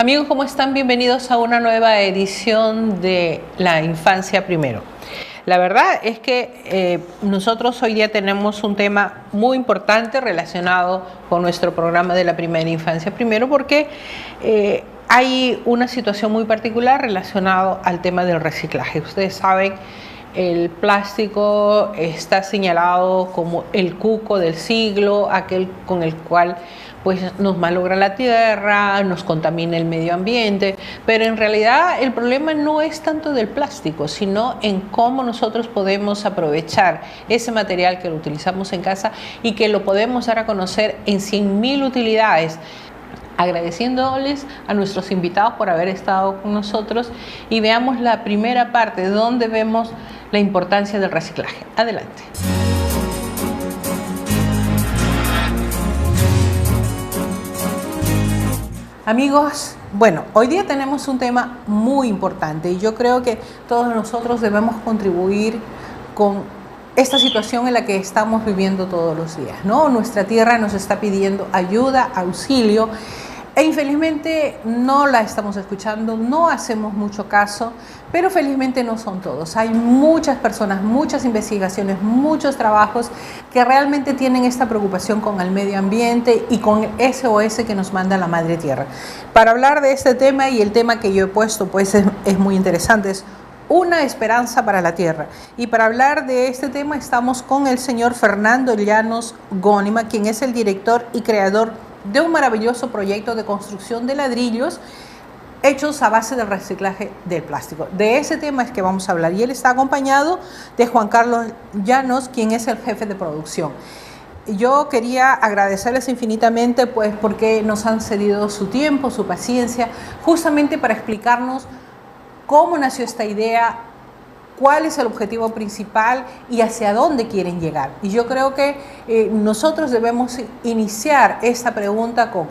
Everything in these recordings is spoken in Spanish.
Amigos, ¿cómo están? Bienvenidos a una nueva edición de La Infancia Primero. La verdad es que nosotros hoy día tenemos un tema muy importante relacionado con nuestro programa de la Primera Infancia Primero, porque hay una situación muy particular relacionada al tema del reciclaje. Ustedes saben, el plástico está señalado como el cuco del siglo, aquel con el cual pues nos malogra la tierra, nos contamina el medio ambiente, pero en realidad el problema no es tanto del plástico, sino en cómo nosotros podemos aprovechar ese material que lo utilizamos en casa y que lo podemos dar a conocer en 100.000 utilidades. Agradeciéndoles a nuestros invitados por haber estado con nosotros, y veamos la primera parte donde vemos la importancia del reciclaje. Adelante. Amigos, bueno, hoy día tenemos un tema muy importante y yo creo que todos nosotros debemos contribuir con esta situación en la que estamos viviendo todos los días, ¿no? Nuestra tierra nos está pidiendo ayuda, auxilio, e infelizmente no la estamos escuchando, no hacemos mucho caso, pero felizmente no son todos. Hay muchas personas, muchas investigaciones, muchos trabajos que realmente tienen esta preocupación con el medio ambiente y con el SOS que nos manda la Madre Tierra. Para hablar de este tema, y el tema que yo he puesto pues es muy interesante, es una esperanza para la tierra. Y para hablar de este tema estamos con el señor Fernando Llanos Gónima, quien es el director y creador de un maravilloso proyecto de construcción de ladrillos hechos a base del reciclaje del plástico. De ese tema es que vamos a hablar, y él está acompañado de Juan Carlos Llanos, quien es el jefe de producción. Yo quería agradecerles infinitamente pues porque nos han cedido su tiempo, su paciencia, justamente para explicarnos cómo nació esta idea, cuál es el objetivo principal y hacia dónde quieren llegar. Y yo creo que nosotros debemos iniciar esta pregunta con,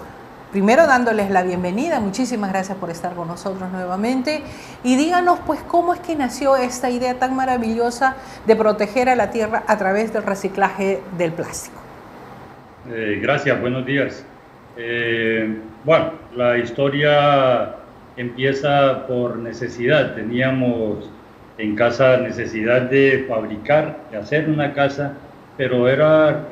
primero dándoles la bienvenida, muchísimas gracias por estar con nosotros nuevamente, y díganos pues cómo es que nació esta idea tan maravillosa de proteger a la tierra a través del reciclaje del plástico. Gracias, buenos días. Bueno, la historia empieza por necesidad. Teníamos en casa necesidad de fabricar, de hacer una casa, pero era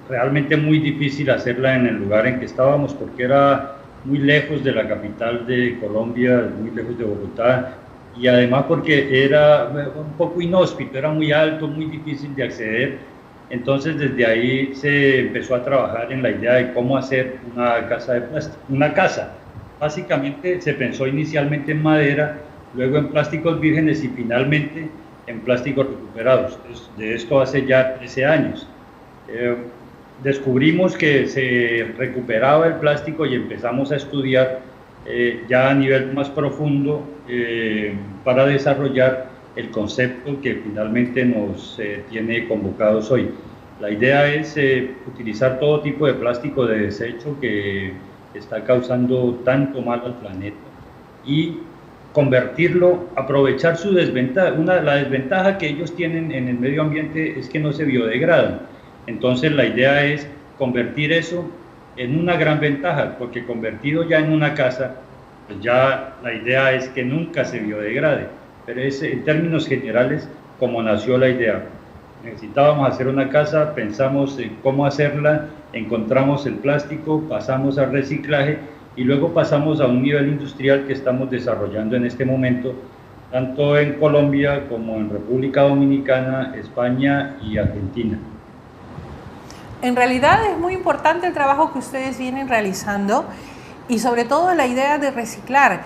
realmente muy difícil hacerla en el lugar en que estábamos, porque era muy lejos de la capital de Colombia, muy lejos de Bogotá, y además porque era un poco inhóspito, era muy alto, muy difícil de acceder. Entonces desde ahí se empezó a trabajar en la idea de cómo hacer una casa de plástico. Una casa, básicamente se pensó inicialmente en madera, luego en plásticos vírgenes y finalmente en plásticos recuperados. De esto hace ya 13 años. Descubrimos que se recuperaba el plástico y empezamos a estudiar ya a nivel más profundo para desarrollar el concepto que finalmente nos tiene convocados hoy. La idea es utilizar todo tipo de plástico de desecho que está causando tanto mal al planeta y convertirlo, aprovechar su desventaja. La desventaja que ellos tienen en el medio ambiente es que no se biodegradan. Entonces la idea es convertir eso en una gran ventaja, porque convertido ya en una casa, pues ya la idea es que nunca se biodegrade. Pero es en términos generales como nació la idea. Necesitábamos hacer una casa, pensamos en cómo hacerla, encontramos el plástico, pasamos al reciclaje y luego pasamos a un nivel industrial que estamos desarrollando en este momento, tanto en Colombia como en República Dominicana, España y Argentina. En realidad es muy importante el trabajo que ustedes vienen realizando y sobre todo la idea de reciclar.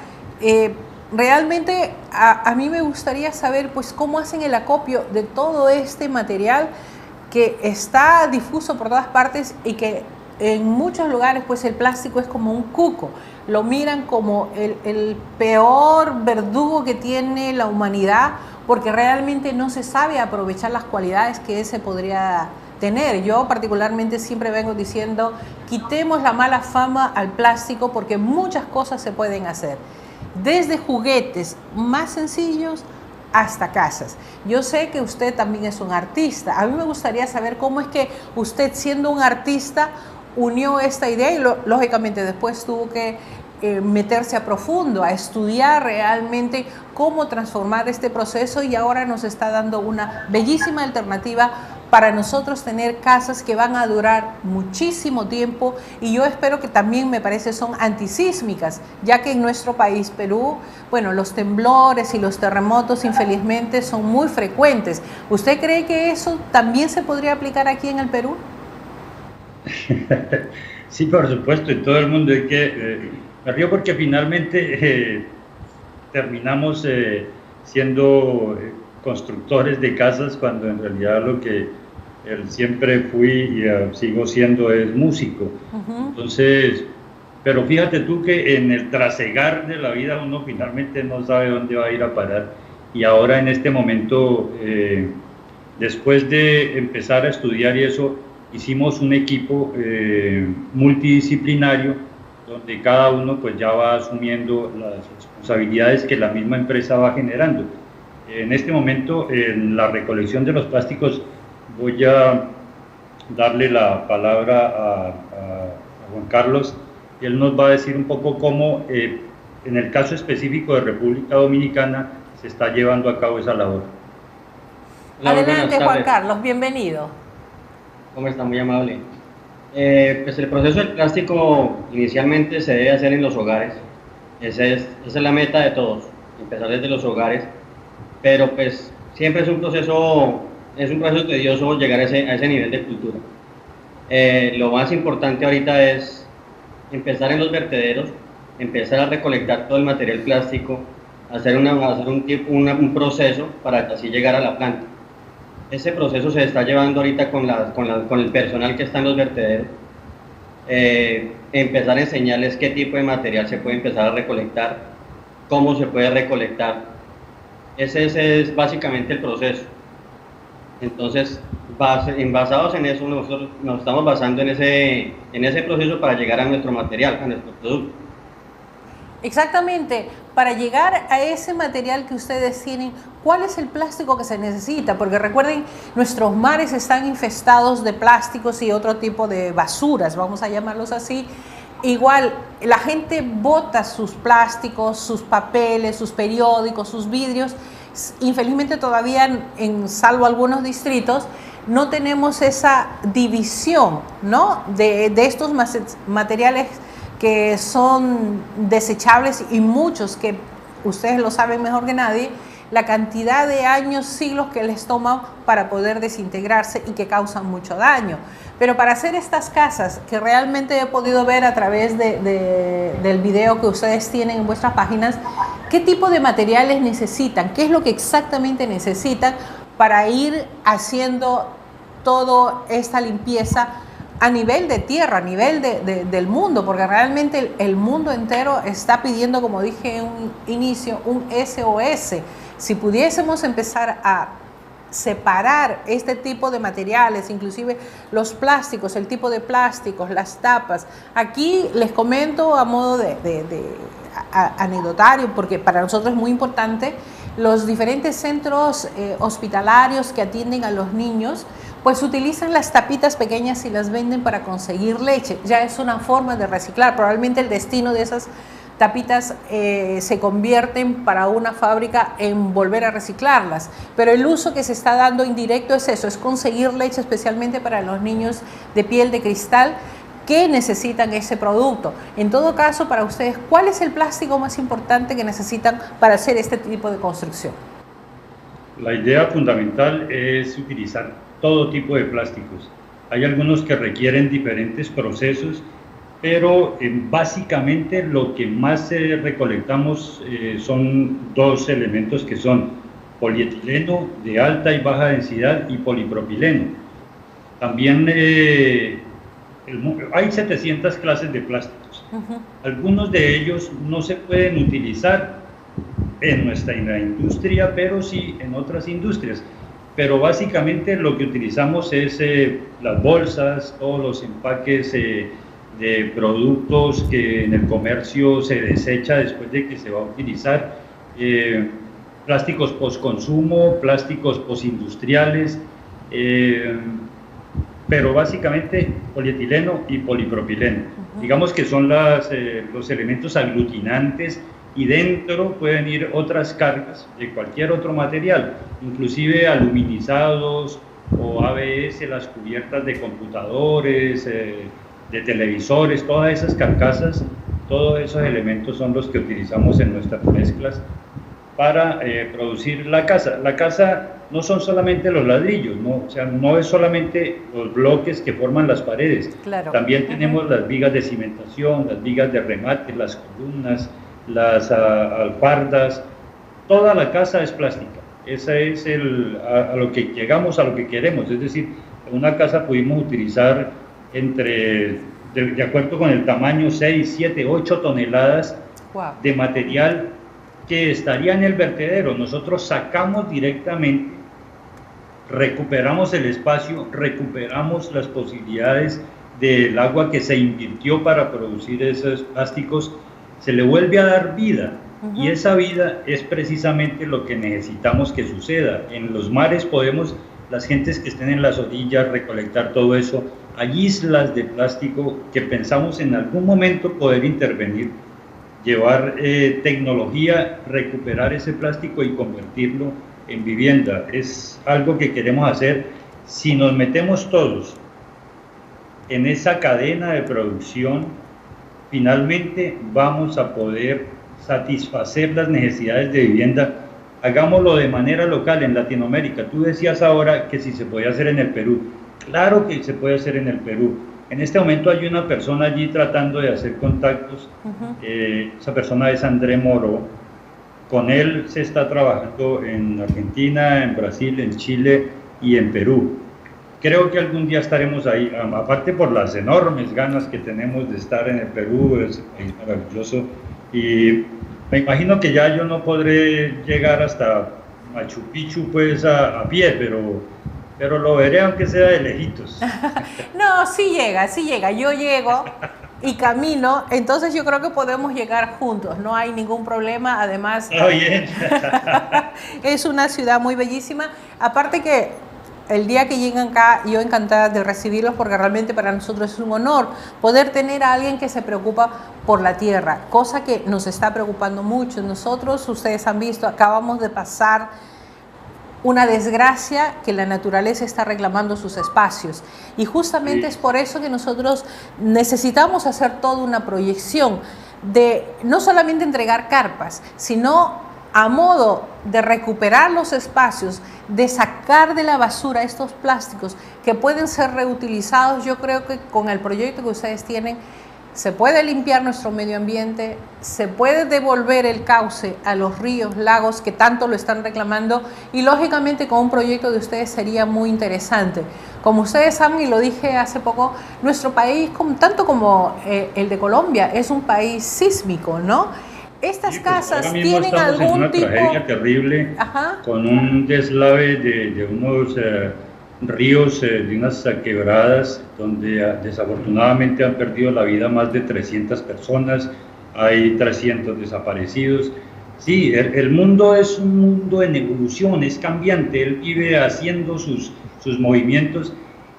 Realmente a mí me gustaría saber pues cómo hacen el acopio de todo este material que está difuso por todas partes y que en muchos lugares pues el plástico es como un cuco, lo miran como el peor verdugo que tiene la humanidad, porque realmente no se sabe aprovechar las cualidades que ese podría tener. Yo particularmente siempre vengo diciendo, quitemos la mala fama al plástico porque muchas cosas se pueden hacer, desde juguetes más sencillos hasta casas. Yo sé que usted también es un artista. A mí me gustaría saber cómo es que usted, siendo un artista, unió esta idea y lógicamente después tuvo que meterse a profundo, a estudiar realmente cómo transformar este proceso, y ahora nos está dando una bellísima alternativa para nosotros tener casas que van a durar muchísimo tiempo, y yo espero que también, me parece, son antisísmicas, ya que en nuestro país, Perú, bueno, los temblores y los terremotos infelizmente son muy frecuentes. ¿Usted cree que eso también se podría aplicar aquí en el Perú? Sí, por supuesto, en todo el mundo. Hay que, me río porque finalmente terminamos siendo constructores de casas, cuando en realidad lo que siempre fui y sigo siendo es músico. Entonces, pero fíjate tú que en el trasegar de la vida uno finalmente no sabe dónde va a ir a parar, y ahora en este momento, después de empezar a estudiar y eso, hicimos un equipo multidisciplinario, donde cada uno pues ya va asumiendo las responsabilidades que la misma empresa va generando. En este momento, en la recolección de los plásticos, voy a darle la palabra a Juan Carlos, y él nos va a decir un poco cómo, en el caso específico de República Dominicana, se está llevando a cabo esa labor. Hola, adelante, Juan Carlos, bienvenido. ¿Cómo está? Muy amable. Pues el proceso del plástico inicialmente se debe hacer en los hogares. Esa es la meta de todos, empezar desde los hogares, pero pues siempre es un proceso tedioso llegar a ese nivel de cultura. Lo más importante ahorita es empezar en los vertederos, empezar a recolectar todo el material plástico, hacer un proceso para así llegar a la planta. Ese proceso se está llevando ahorita con el personal que está en los vertederos. Empezar a enseñarles qué tipo de material se puede empezar a recolectar, cómo se puede recolectar. Ese es básicamente el proceso. Entonces, basados en eso, nosotros nos estamos basando en ese proceso para llegar a nuestro material, a nuestro producto. Exactamente, para llegar a ese material que ustedes tienen, ¿cuál es el plástico que se necesita? Porque recuerden, nuestros mares están infestados de plásticos y otro tipo de basuras, vamos a llamarlos así. Igual, la gente bota sus plásticos, sus papeles, sus periódicos, sus vidrios. Infelizmente todavía, salvo algunos distritos, no tenemos esa división, ¿no?, de estos materiales que son desechables, y muchos que ustedes lo saben mejor que nadie, la cantidad de años, siglos que les toma para poder desintegrarse y que causan mucho daño. Pero para hacer estas casas, que realmente he podido ver a través del video que ustedes tienen en vuestras páginas, ¿qué tipo de materiales necesitan? ¿Qué es lo que exactamente necesitan para ir haciendo toda esta limpieza a nivel de tierra, a nivel del mundo? Porque realmente el mundo entero está pidiendo, como dije en un inicio, un SOS. Si pudiésemos empezar a separar este tipo de materiales, inclusive los plásticos, el tipo de plásticos, las tapas. Aquí les comento a modo anecdotario, porque para nosotros es muy importante, los diferentes centros hospitalarios que atienden a los niños, pues utilizan las tapitas pequeñas y las venden para conseguir leche. Ya es una forma de reciclar. Probablemente el destino de esas tapitas se convierten para una fábrica en volver a reciclarlas, pero el uso que se está dando indirecto es eso, es conseguir leche especialmente para los niños de piel de cristal que necesitan ese producto. En todo caso, para ustedes, ¿cuál es el plástico más importante que necesitan para hacer este tipo de construcción? La idea fundamental es utilizar todo tipo de plásticos. Hay algunos que requieren diferentes procesos, pero básicamente lo que más recolectamos son dos elementos, que son polietileno de alta y baja densidad y polipropileno. También hay 700 clases de plásticos. Algunos de ellos no se pueden utilizar en nuestra industria, pero sí en otras industrias. Pero básicamente lo que utilizamos es las bolsas, todos los empaques de productos que en el comercio se desecha después de que se va a utilizar, plásticos postconsumo, plásticos postindustriales, pero básicamente polietileno y polipropileno. Digamos que son los elementos aglutinantes, y dentro pueden ir otras cargas de cualquier otro material, inclusive aluminizados o ABS, las cubiertas de computadores, de televisores, todas esas carcasas, todos esos elementos son los que utilizamos en nuestras mezclas para producir la casa. La casa no son solamente los ladrillos, ¿no? O sea, no es solamente los bloques que forman las paredes, claro. También tenemos las vigas de cimentación, las vigas de remate, las columnas, las alfardas, toda la casa es plástica. Esa es a lo que llegamos, a lo que queremos, es decir, en una casa pudimos utilizar de acuerdo con el tamaño, 6, 7, 8 toneladas de material que estaría en el vertedero. Nosotros sacamos directamente, recuperamos el espacio, recuperamos las posibilidades del agua que se invirtió para producir esos plásticos, se le vuelve a dar vida, y esa vida es precisamente lo que necesitamos que suceda. En los mares podemos, las gentes que estén en las orillas, recolectar todo eso. Hay islas de plástico que pensamos en algún momento poder intervenir, llevar tecnología, recuperar ese plástico y convertirlo en vivienda. Es algo que queremos hacer. Si nos metemos todos en esa cadena de producción, finalmente vamos a poder satisfacer las necesidades de vivienda. Hagámoslo de manera local en Latinoamérica. Tú decías ahora que si se podía hacer en el Perú. Claro que se puede hacer en el Perú. En este momento hay una persona allí tratando de hacer contactos. Esa persona es André Moro. Con él se está trabajando en Argentina, en Brasil, en Chile y en Perú. Creo que algún día estaremos ahí, aparte por las enormes ganas que tenemos de estar en el Perú, es un país maravilloso, y me imagino que ya yo no podré llegar hasta Machu Picchu pues a pie, pero lo veré aunque sea de lejitos. No, sí llega, yo llego y camino, entonces yo creo que podemos llegar juntos, no hay ningún problema, además bien. Es una ciudad muy bellísima, aparte que el día que lleguen acá, yo encantada de recibirlos, porque realmente para nosotros es un honor poder tener a alguien que se preocupa por la tierra, cosa que nos está preocupando mucho. Nosotros, ustedes han visto, acabamos de pasar una desgracia que la naturaleza está reclamando sus espacios. Y justamente es por eso que nosotros necesitamos hacer toda una proyección de no solamente entregar carpas, sino a modo de recuperar los espacios, de sacar de la basura estos plásticos que pueden ser reutilizados. Yo creo que con el proyecto que ustedes tienen se puede limpiar nuestro medio ambiente, se puede devolver el cauce a los ríos, lagos que tanto lo están reclamando, y lógicamente con un proyecto de ustedes sería muy interesante. Como ustedes saben, y lo dije hace poco, nuestro país, tanto como el de Colombia, es un país sísmico, ¿no? Estas sí, pues casas tienen algún en una tipo... tragedia terrible. Ajá. Con un deslave de unos ríos, de unas quebradas, donde desafortunadamente han perdido la vida más de 300 personas, hay 300 desaparecidos. Sí, el mundo es un mundo en evolución, es cambiante, él vive haciendo sus movimientos,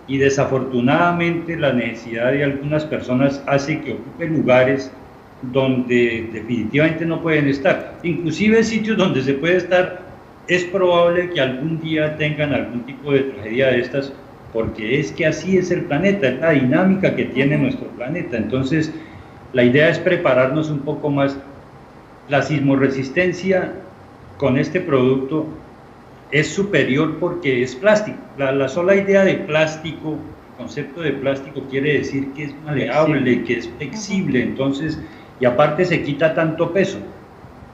y desafortunadamente la necesidad de algunas personas hace que ocupen lugares donde definitivamente no pueden estar. Inclusive sitios donde se puede estar, es probable que algún día tengan algún tipo de tragedia de estas, porque es que así es el planeta, es la dinámica que tiene nuestro planeta. Entonces, la idea es prepararnos un poco más. La sismoresistencia con este producto es superior porque es plástico. La sola idea de plástico, el concepto de plástico quiere decir que es maleable, que es flexible, entonces, y aparte se quita tanto peso.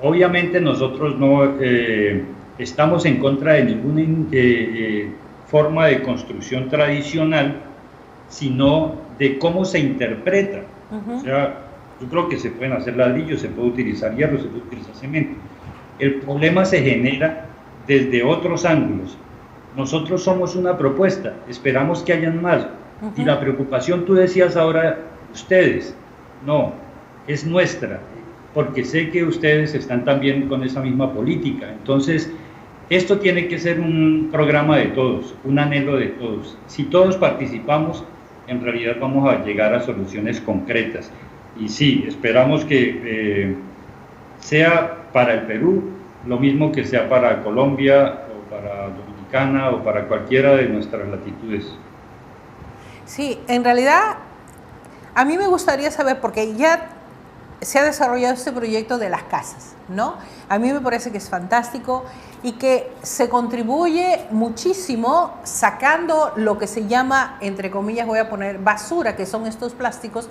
Obviamente nosotros no estamos en contra de ninguna forma de construcción tradicional, sino de cómo se interpreta. O sea, yo creo que se pueden hacer ladrillos, se puede utilizar hierro, se puede utilizar cemento. El problema se genera desde otros ángulos. Nosotros somos una propuesta, esperamos que hayan más. Y la preocupación, tú decías ahora, ustedes, no, es nuestra, porque sé que ustedes están también con esa misma política. Entonces, Esto tiene que ser un programa de todos, un anhelo de todos. Si todos participamos, en realidad vamos a llegar a soluciones concretas. Y sí, esperamos que sea para el Perú lo mismo que sea para Colombia o para Dominicana o para cualquiera de nuestras latitudes. Sí, en realidad a mí me gustaría saber, porque ya se ha desarrollado este proyecto de las casas, ¿no? A mí me parece que es fantástico y que se contribuye muchísimo sacando lo que se llama, entre comillas voy a poner, basura, que son estos plásticos,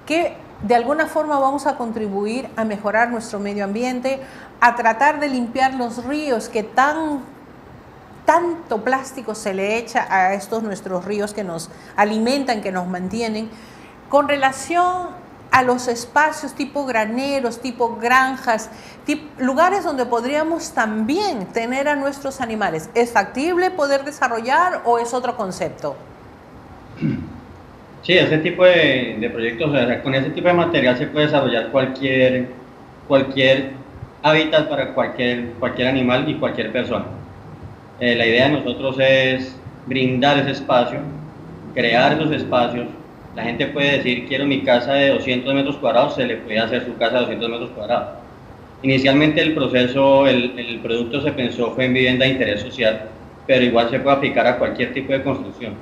que de alguna forma vamos a contribuir a mejorar nuestro medio ambiente, a tratar de limpiar los ríos que tanto plástico se le echa a estos nuestros ríos que nos alimentan, que nos mantienen. Con relación a los espacios tipo graneros, tipo granjas, lugares donde podríamos también tener a nuestros animales, ¿es factible poder desarrollar o es otro concepto? Sí, ese tipo de proyectos, o sea, con ese tipo de material se puede desarrollar cualquier hábitat para cualquier animal y cualquier persona. La idea de nosotros es brindar ese espacio, crear esos espacios. La gente puede decir, quiero mi casa de 200 metros cuadrados, se le puede hacer su casa de 200 metros cuadrados. Inicialmente el proceso, el producto se pensó fue en vivienda de interés social, pero igual se puede aplicar a cualquier tipo de construcción.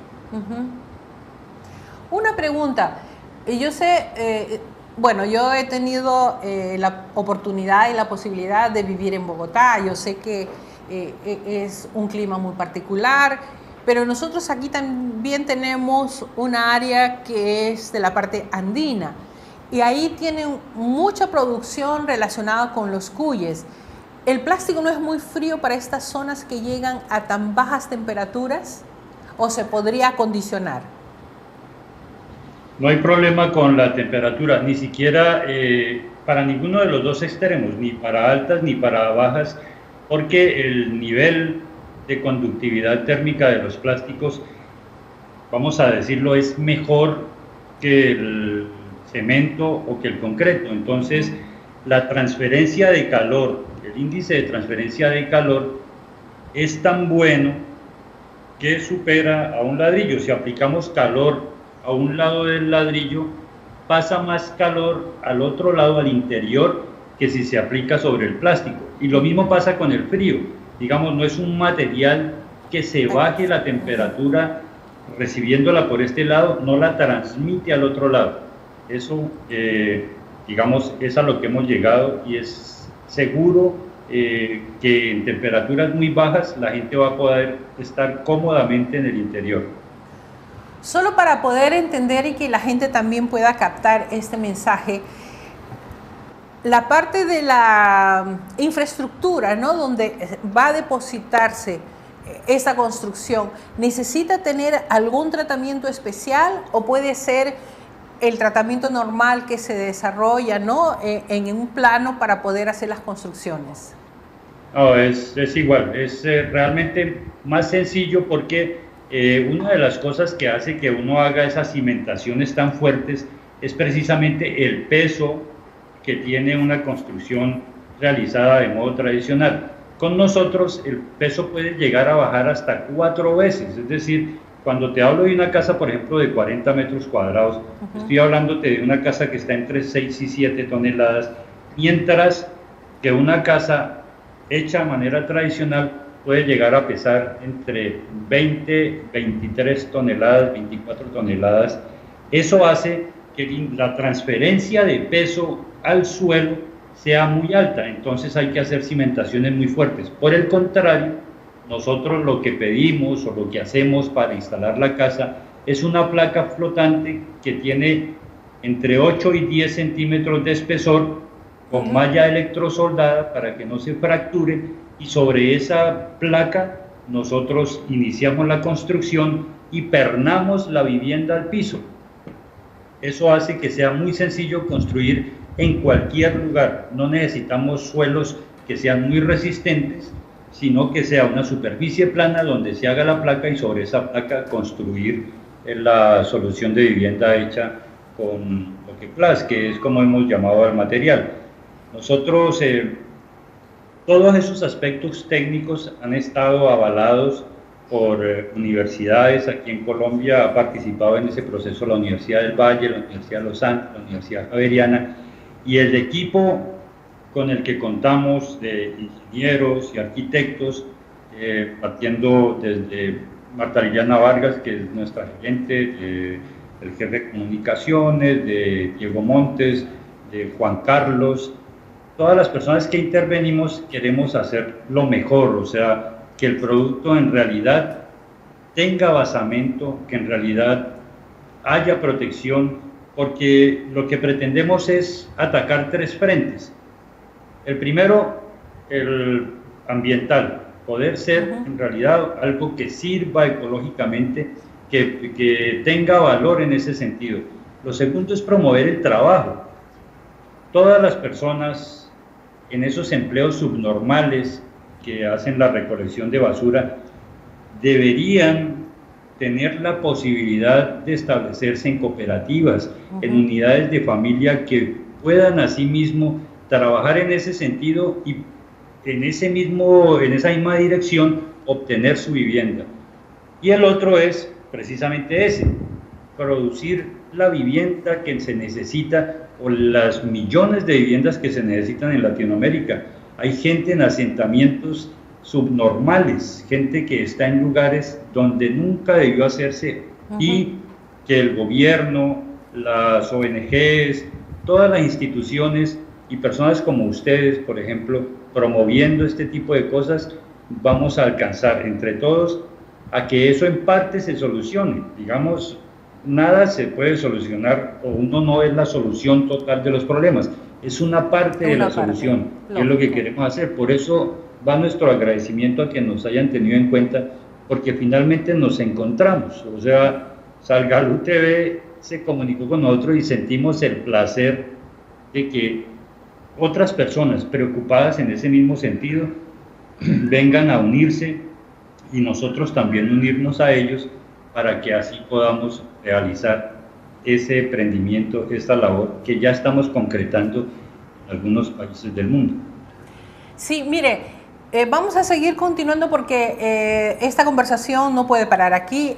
Una pregunta, yo sé, bueno, yo he tenido la oportunidad y la posibilidad de vivir en Bogotá, yo sé que es un clima muy particular, pero nosotros aquí también tenemos una área que es de la parte andina y ahí tienen mucha producción relacionada con los cuyes. ¿El plástico no es muy frío para estas zonas que llegan a tan bajas temperaturas o se podría acondicionar? No hay problema con la temperatura, ni siquiera para ninguno de los dos extremos, ni para altas ni para bajas, porque el nivel de conductividad térmica de los plásticos, vamos a decirlo, es mejor que el cemento o que el concreto. Entonces, la transferencia de calor, el índice de transferencia de calor es tan bueno que supera a un ladrillo. Si aplicamos calor a un lado del ladrillo, pasa más calor al otro lado, al interior, que si se aplica sobre el plástico. Y lo mismo pasa con el frío. Digamos, no es un material que se baje la temperatura recibiéndola por este lado, no la transmite al otro lado. Eso, digamos, es a lo que hemos llegado y es seguro que en temperaturas muy bajas la gente va a poder estar cómodamente en el interior. Solo para poder entender y que la gente también pueda captar este mensaje, la parte de la infraestructura, ¿no?, donde va a depositarse esta construcción, ¿necesita tener algún tratamiento especial o puede ser el tratamiento normal que se desarrolla, ¿no?, en un plano para poder hacer las construcciones? No, es igual, es realmente más sencillo porque una de las cosas que hace que uno haga esas cimentaciones tan fuertes es precisamente el peso que tiene una construcción realizada de modo tradicional. Con nosotros el peso puede llegar a bajar hasta 4 veces, es decir, cuando te hablo de una casa, por ejemplo, de 40 metros cuadrados, estoy hablándote de una casa que está entre 6 y 7 toneladas, mientras que una casa hecha de manera tradicional puede llegar a pesar entre 20, 23 toneladas, 24 toneladas. Eso hace que la transferencia de peso al suelo sea muy alta, entonces hay que hacer cimentaciones muy fuertes. Por el contrario, nosotros lo que pedimos o lo que hacemos para instalar la casa es una placa flotante que tiene entre 8 y 10 centímetros de espesor con malla electrosoldada para que no se fracture, y sobre esa placa nosotros iniciamos la construcción y pernamos la vivienda al piso. Eso hace que sea muy sencillo construir en cualquier lugar. No necesitamos suelos que sean muy resistentes, sino que sea una superficie plana donde se haga la placa y sobre esa placa construir la solución de vivienda hecha con Loqueplas, que es como hemos llamado al material. Nosotros Todos esos aspectos técnicos han estado avalados por universidades. Aquí en Colombia ha participado en ese proceso la Universidad del Valle, la Universidad de los Andes, la Universidad Javeriana, y el equipo con el que contamos de ingenieros y arquitectos, partiendo desde Marta Liliana Vargas, que es nuestra gerente, el jefe de comunicaciones, de Diego Montes, de Juan Carlos. Todas las personas que intervenimos queremos hacer lo mejor, o sea, que el producto en realidad tenga basamento, que en realidad haya protección, porque lo que pretendemos es atacar 3 frentes. El primero, el ambiental, poder ser en realidad algo que sirva ecológicamente, que tenga valor en ese sentido. Lo segundo es promover el trabajo. Todas las personas en esos empleos subnormales que hacen la recolección de basura deberían tener la posibilidad de establecerse en cooperativas, en unidades de familia que puedan asimismo trabajar en ese sentido y en esa misma dirección obtener su vivienda. Y el otro es precisamente ese, producir la vivienda que se necesita o las millones de viviendas que se necesitan en Latinoamérica. Hay gente en asentamientos subnormales, gente que está en lugares donde nunca debió hacerse y que el gobierno, las ONGs, todas las instituciones y personas como ustedes, por ejemplo, promoviendo este tipo de cosas, vamos a alcanzar entre todos a que eso en parte se solucione. Digamos, nada se puede solucionar o uno no es la solución total de los problemas, es una parte de la solución, que es lo que queremos hacer. Por eso va nuestro agradecimiento a que nos hayan tenido en cuenta, porque finalmente nos encontramos. O sea, Salgalú TV se comunicó con nosotros y sentimos el placer de que otras personas preocupadas en ese mismo sentido vengan a unirse y nosotros también unirnos a ellos para que así podamos realizar ese emprendimiento, esta labor que ya estamos concretando en algunos países del mundo. Sí, mire, vamos a seguir continuando porque esta conversación no puede parar aquí.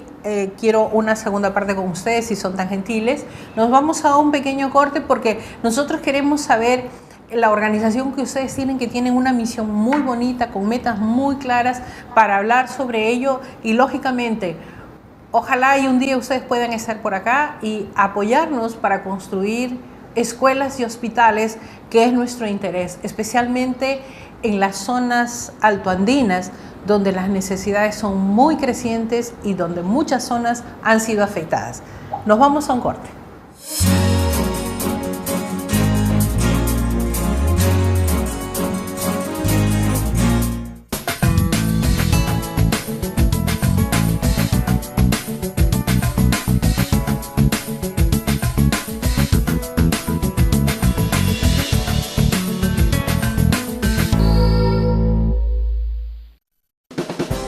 Quiero una segunda parte con ustedes, si son tan gentiles. Nos vamos a un pequeño corte porque nosotros queremos saber la organización que ustedes tienen, que tienen una misión muy bonita, con metas muy claras para hablar sobre ello y lógicamente ojalá y un día ustedes puedan estar por acá y apoyarnos para construir escuelas y hospitales, que es nuestro interés, especialmente en las zonas altoandinas, donde las necesidades son muy crecientes y donde muchas zonas han sido afectadas. Nos vamos a un corte.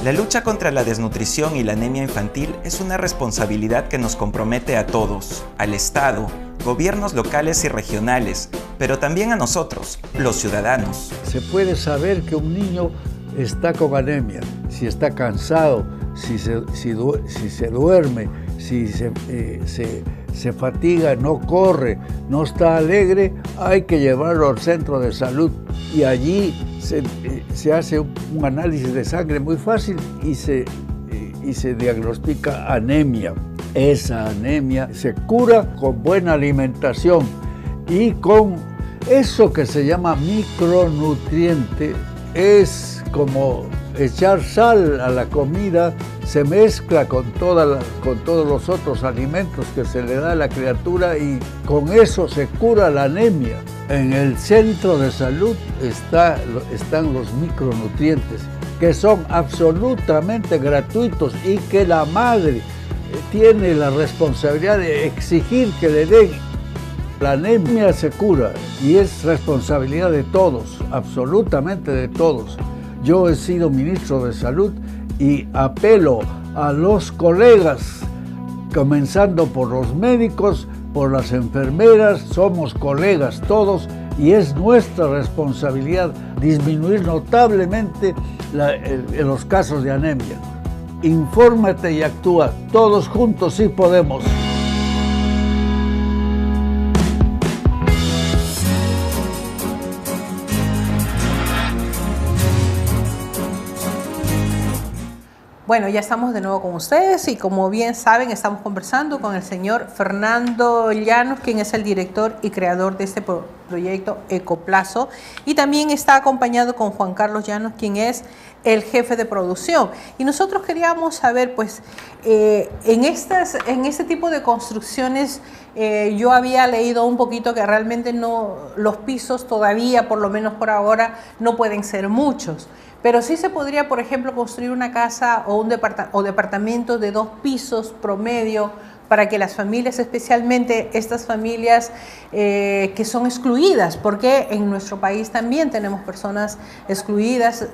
La lucha contra la desnutrición y la anemia infantil es una responsabilidad que nos compromete a todos, al Estado, gobiernos locales y regionales, pero también a nosotros, los ciudadanos. Se puede saber que un niño está con anemia, si está cansado, si se duerme, si se fatiga, no corre, no está alegre, hay que llevarlo al centro de salud y allí se hace un análisis de sangre muy fácil y se diagnostica anemia. Esa anemia se cura con buena alimentación y con eso que se llama micronutriente. Es como echar sal a la comida, se mezcla con todos los otros alimentos que se le da a la criatura y con eso se cura la anemia. En el centro de salud están los micronutrientes, que son absolutamente gratuitos y que la madre tiene la responsabilidad de exigir que le den. La anemia se cura y es responsabilidad de todos, absolutamente de todos. Yo he sido ministro de Salud y apelo a los colegas, comenzando por los médicos, por las enfermeras, somos colegas todos, y es nuestra responsabilidad disminuir notablemente los casos de anemia. Infórmate y actúa. Todos juntos sí podemos. Bueno, ya estamos de nuevo con ustedes y como bien saben, estamos conversando con el señor Fernando Llanos, quien es el director y creador de este proyecto Ecoplazo, y también está acompañado con Juan Carlos Llanos, quien es el jefe de producción. Y nosotros queríamos saber, pues, en este tipo de construcciones, yo había leído un poquito que realmente no, los pisos todavía, por lo menos por ahora, no pueden ser muchos. Pero sí se podría, por ejemplo, construir una casa o un departamento de 2 pisos promedio para que las familias, especialmente estas familias que son excluidas, porque en nuestro país también tenemos personas excluidas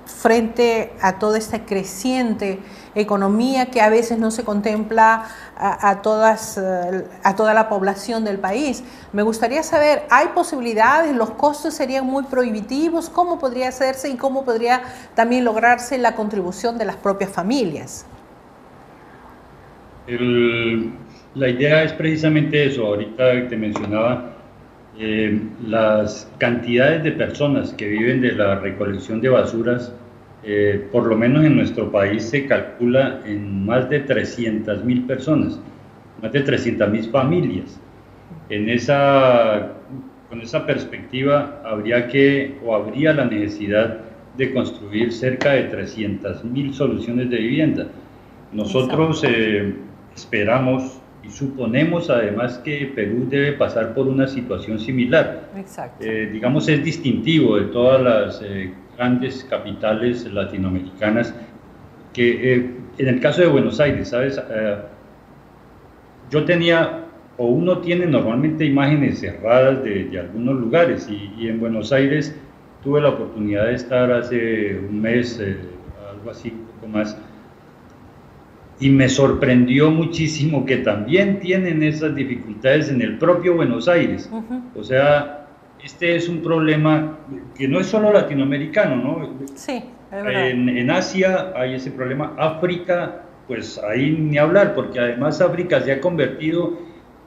frente a toda esta creciente economía que a veces no se contempla a toda la población del país. Me gustaría saber, ¿hay posibilidades? ¿Los costos serían muy prohibitivos? ¿Cómo podría hacerse y cómo podría también lograrse la contribución de las propias familias? La idea es precisamente eso. Ahorita te mencionaba las cantidades de personas que viven de la recolección de basuras. Por lo menos en nuestro país se calcula en más de 300.000 personas, más de 300.000 familias. Con esa perspectiva habría la necesidad de construir cerca de 300.000 soluciones de vivienda. Nosotros esperamos y suponemos además que Perú debe pasar por una situación similar. Exacto. Digamos, es distintivo de todas las grandes capitales latinoamericanas, que en el caso de Buenos Aires, ¿sabes? Uno tiene normalmente imágenes cerradas de algunos lugares, y en Buenos Aires tuve la oportunidad de estar hace un mes, algo así, un poco más, y me sorprendió muchísimo que también tienen esas dificultades en el propio Buenos Aires. O sea, este es un problema que no es solo latinoamericano, ¿no? Sí, es verdad. En Asia hay ese problema. África, pues ahí ni hablar, porque además África se ha convertido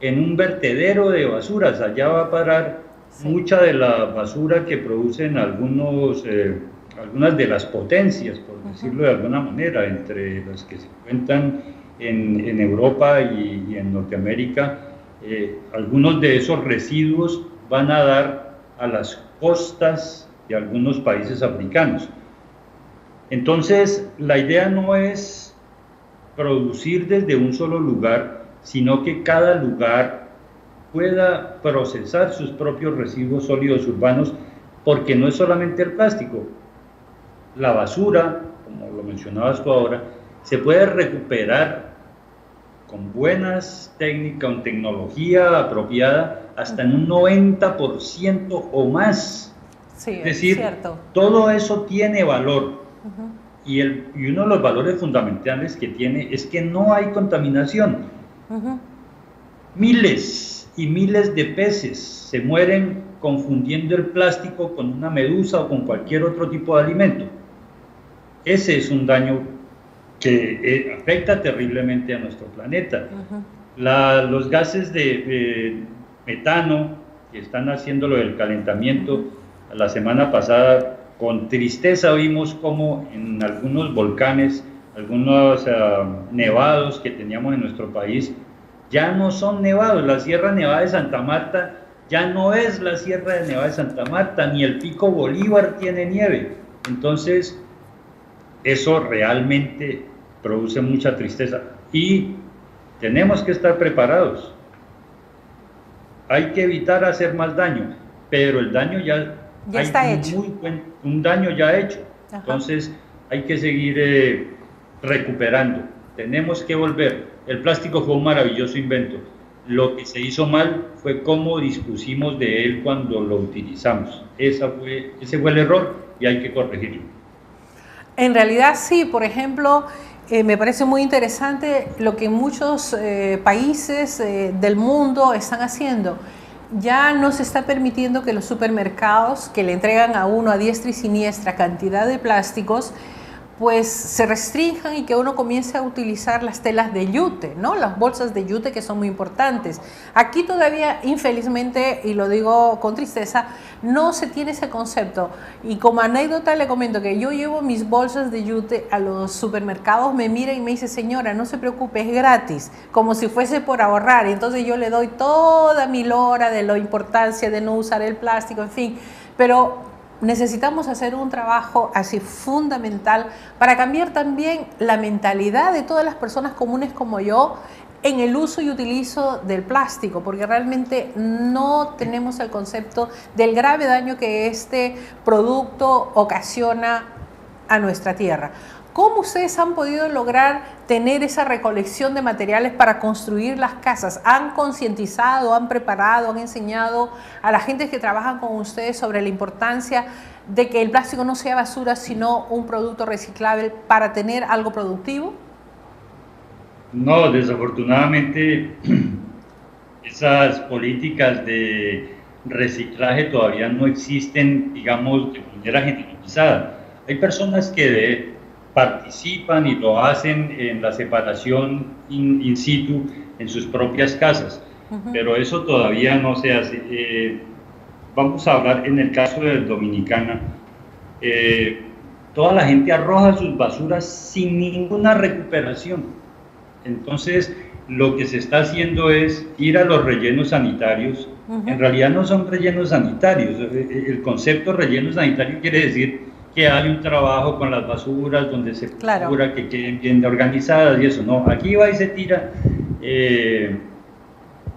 en un vertedero de basuras. Allá va a parar mucha de la basura que producen algunas de las potencias, por decirlo de alguna manera, entre las que se encuentran en Europa y en Norteamérica. Algunos de esos residuos van a dar a las costas de algunos países africanos. Entonces, la idea no es producir desde un solo lugar, sino que cada lugar pueda procesar sus propios residuos sólidos urbanos, porque no es solamente el plástico. La basura, como lo mencionabas tú ahora, se puede recuperar con buenas técnicas, con tecnología apropiada, hasta en un 90% o más. Sí, es decir, cierto. Todo eso tiene valor. Y uno de los valores fundamentales que tiene es que no hay contaminación. Miles y miles de peces se mueren confundiendo el plástico con una medusa o con cualquier otro tipo de alimento. Ese es un daño que afecta terriblemente a nuestro planeta. Los gases de metano que están haciendo lo del calentamiento, la semana pasada con tristeza vimos como en algunos volcanes, algunos nevados que teníamos en nuestro país, ya no son nevados. La Sierra Nevada de Santa Marta ya no es la Sierra Nevada de Santa Marta, ni el Pico Bolívar tiene nieve. Entonces, eso realmente produce mucha tristeza y tenemos que estar preparados. Hay que evitar hacer más daño, pero el daño ya está hecho. Un daño ya hecho. Entonces hay que seguir recuperando. Tenemos que volver. El plástico fue un maravilloso invento. Lo que se hizo mal fue cómo dispusimos de él cuando lo utilizamos. Ese fue el error y hay que corregirlo. En realidad sí, por ejemplo, me parece muy interesante lo que muchos países del mundo están haciendo. ya no se está permitiendo que los supermercados que le entregan a uno a diestra y siniestra cantidad de plásticos, pues se restrinjan y que uno comience a utilizar las telas de yute, ¿no? Las bolsas de yute, que son muy importantes. Aquí todavía, infelizmente, y lo digo con tristeza, no se tiene ese concepto. Y como anécdota le comento que yo llevo mis bolsas de yute a los supermercados, me mira y me dice, señora, no se preocupe, es gratis, como si fuese por ahorrar. Y entonces yo le doy toda mi lora de la importancia de no usar el plástico, en fin, pero necesitamos hacer un trabajo así fundamental para cambiar también la mentalidad de todas las personas comunes como yo en el uso y utilizo del plástico, porque realmente no tenemos el concepto del grave daño que este producto ocasiona a nuestra tierra. ¿Cómo ustedes han podido lograr tener esa recolección de materiales para construir las casas? ¿Han concientizado, han preparado, han enseñado a la gente que trabaja con ustedes sobre la importancia de que el plástico no sea basura, sino un producto reciclable para tener algo productivo? No, desafortunadamente esas políticas de reciclaje todavía no existen, digamos, de manera generalizada. Hay personas que participan y lo hacen en la separación in situ en sus propias casas, pero eso todavía no se hace. Vamos a hablar en el caso de Dominicana. Toda la gente arroja sus basuras sin ninguna recuperación. Entonces, lo que se está haciendo es ir a los rellenos sanitarios. En realidad no son rellenos sanitarios. El concepto relleno sanitario quiere decir que hay un trabajo con las basuras donde se procura que queden bien organizadas y eso. No, aquí va y se tira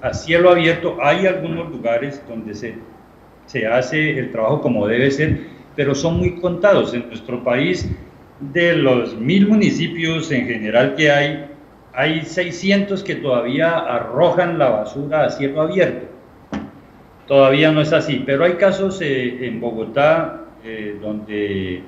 a cielo abierto. Hay algunos lugares donde se hace el trabajo como debe ser, pero son muy contados. En nuestro país, de los 1000 municipios en general que hay 600 que todavía arrojan la basura a cielo abierto. Todavía no es así, pero hay casos en Bogotá donde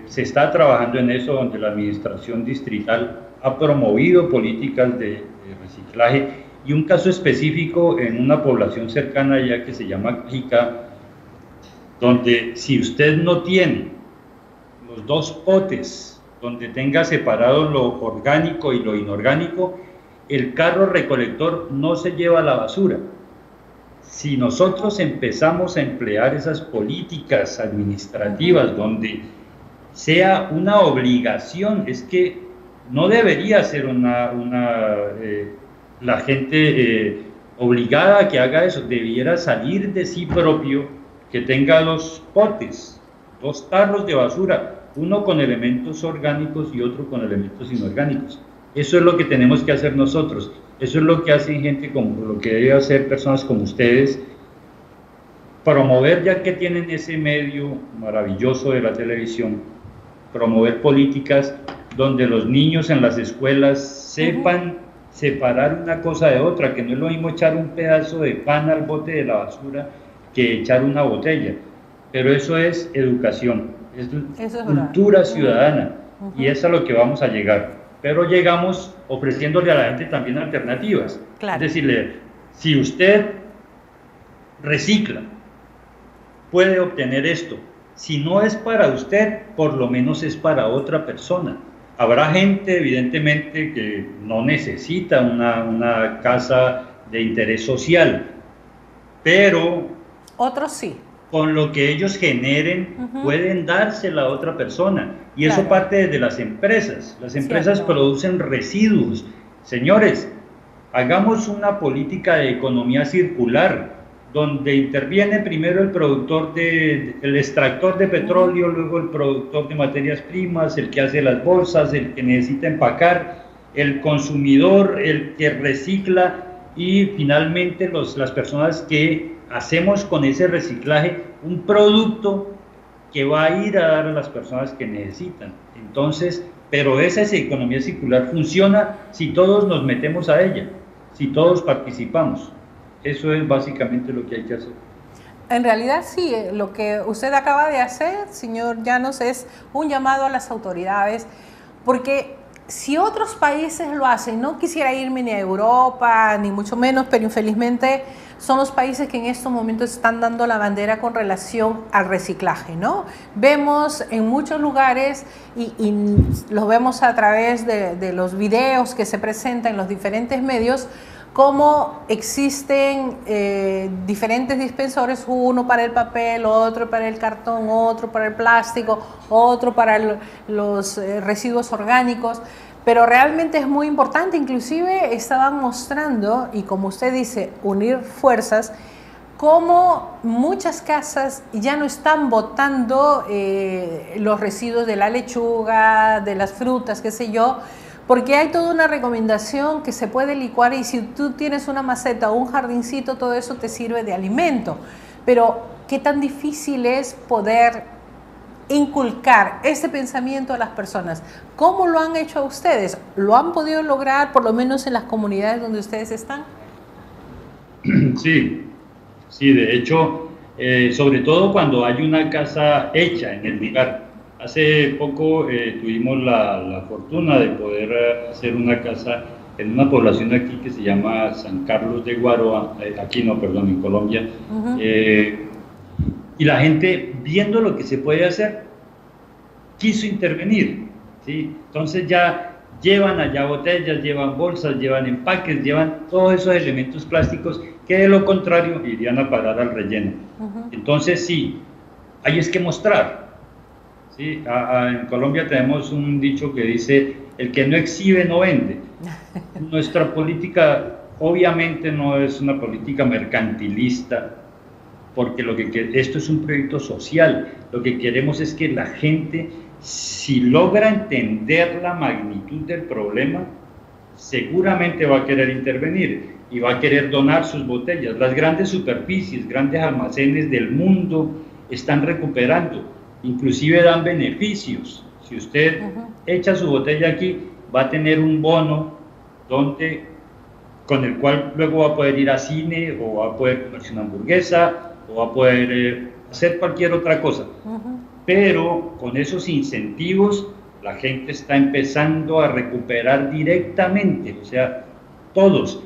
se está trabajando en eso, donde la administración distrital ha promovido políticas de reciclaje, y un caso específico en una población cercana ya que se llama Cajicá, donde si usted no tiene los dos potes donde tenga separado lo orgánico y lo inorgánico, el carro recolector no se lleva la basura. Si nosotros empezamos a emplear esas políticas administrativas donde sea una obligación, es que no debería ser la gente obligada a que haga eso, debiera salir de sí propio, que tenga dos potes, dos tarros de basura, uno con elementos orgánicos y otro con elementos inorgánicos. Eso es lo que tenemos que hacer nosotros. Eso es lo que hacen gente como lo que debe hacer personas como ustedes, promover, ya que tienen ese medio maravilloso de la televisión, promover políticas donde los niños en las escuelas sepan separar una cosa de otra, que no es lo mismo echar un pedazo de pan al bote de la basura que echar una botella. Pero eso es educación, es cultura ciudadana, y es a lo que vamos a llegar. Pero llegamos ofreciéndole a la gente también alternativas. Claro. Es decirle, si usted recicla, puede obtener esto. Si no es para usted, por lo menos es para otra persona. Habrá gente, evidentemente, que no necesita una casa de interés social, pero otros sí. Con lo que ellos generen, pueden dársela a otra persona. Y eso parte desde las empresas. Las empresas producen residuos. Señores, hagamos una política de economía circular, donde interviene primero el productor el extractor de petróleo, luego el productor de materias primas, el que hace las bolsas, el que necesita empacar, el consumidor, el que recicla, y finalmente las personas que hacemos con ese reciclaje un producto que va a ir a dar a las personas que necesitan. Entonces, pero esa economía circular funciona si todos nos metemos a ella, si todos participamos. Eso es básicamente lo que hay que hacer. En realidad sí, lo que usted acaba de hacer, señor Llanos, es un llamado a las autoridades, porque si otros países lo hacen, no quisiera irme ni a Europa, ni mucho menos, pero infelizmente son los países que en estos momentos están dando la bandera con relación al reciclaje, ¿no? Vemos en muchos lugares, y los vemos a través de los videos que se presentan en los diferentes medios, cómo existen diferentes dispensores, uno para el papel, otro para el cartón, otro para el plástico, otro para los residuos orgánicos, pero realmente es muy importante. Inclusive estaban mostrando, y como usted dice, unir fuerzas, cómo muchas casas ya no están botando los residuos de la lechuga, de las frutas, qué sé yo, porque hay toda una recomendación que se puede licuar, y si tú tienes una maceta o un jardincito, todo eso te sirve de alimento. Pero qué tan difícil es poder inculcar ese pensamiento a las personas. ¿Cómo lo han hecho ustedes? ¿Lo han podido lograr, por lo menos en las comunidades donde ustedes están? Sí, sí, de hecho, sobre todo cuando hay una casa hecha en el lugar. Hace poco tuvimos la fortuna de poder hacer una casa en una población aquí que se llama San Carlos de Guaroa, en Colombia, y la gente, viendo lo que se puede hacer, quiso intervenir, ¿sí? Entonces ya llevan allá botellas, llevan bolsas, llevan empaques, llevan todos esos elementos plásticos que de lo contrario irían a parar al relleno. Entonces sí, hay es que mostrar. Sí, en Colombia tenemos un dicho que dice, el que no exhibe no vende. Nuestra política obviamente no es una política mercantilista, porque esto es un proyecto social. Lo que queremos es que la gente, si logra entender la magnitud del problema, seguramente va a querer intervenir y va a querer donar sus botellas. Las grandes superficies, grandes almacenes del mundo están recuperando. Inclusive dan beneficios. Si usted echa su botella aquí, va a tener un bono con el cual luego va a poder ir a cine, o va a poder comerse una hamburguesa, o va a poder hacer cualquier otra cosa. Pero con esos incentivos la gente está empezando a recuperar directamente, o sea, todos.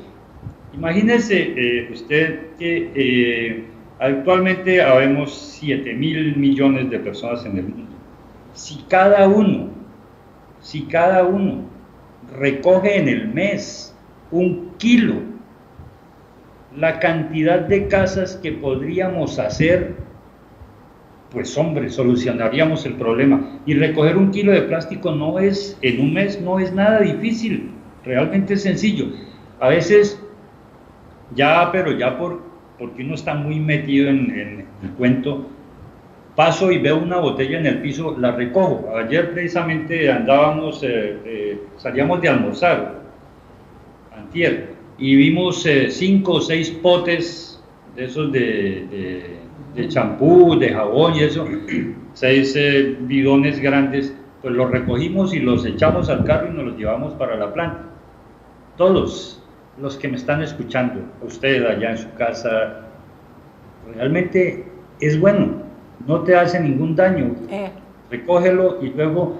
Imagínese usted que actualmente habemos 7.000 millones de personas en el mundo. Si cada uno recoge en el mes 1 kilo, la cantidad de casas que podríamos hacer, pues hombre, solucionaríamos el problema. Y recoger 1 kilo de plástico en un mes no es nada difícil, realmente es sencillo. A veces porque uno está muy metido en el cuento, paso y veo una botella en el piso, la recojo. Ayer precisamente salíamos de almorzar, antier, y vimos 5 o 6 potes de esos de champú, de jabón y eso, 6 bidones grandes, pues los recogimos y los echamos al carro y nos los llevamos para la planta. Todos los que me están escuchando, usted allá en su casa, realmente es bueno, no te hace ningún daño. Recógelo y luego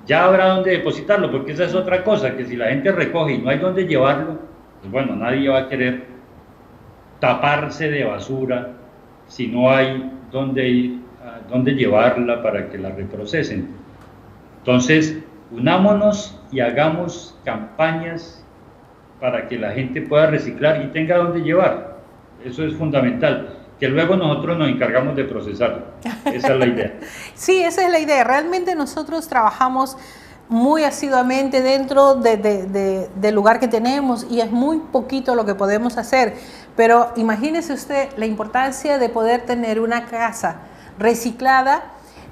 ya habrá dónde depositarlo, porque esa es otra cosa, que si la gente recoge y no hay dónde llevarlo, pues bueno, nadie va a querer taparse de basura si no hay dónde llevarla para que la reprocesen. Entonces, unámonos y hagamos campañas para que la gente pueda reciclar y tenga dónde llevar. Eso es fundamental, que luego nosotros nos encargamos de procesarlo. Esa es la idea. Sí, esa es la idea. Realmente nosotros trabajamos muy asiduamente dentro del lugar que tenemos, y es muy poquito lo que podemos hacer, pero imagínese usted la importancia de poder tener una casa reciclada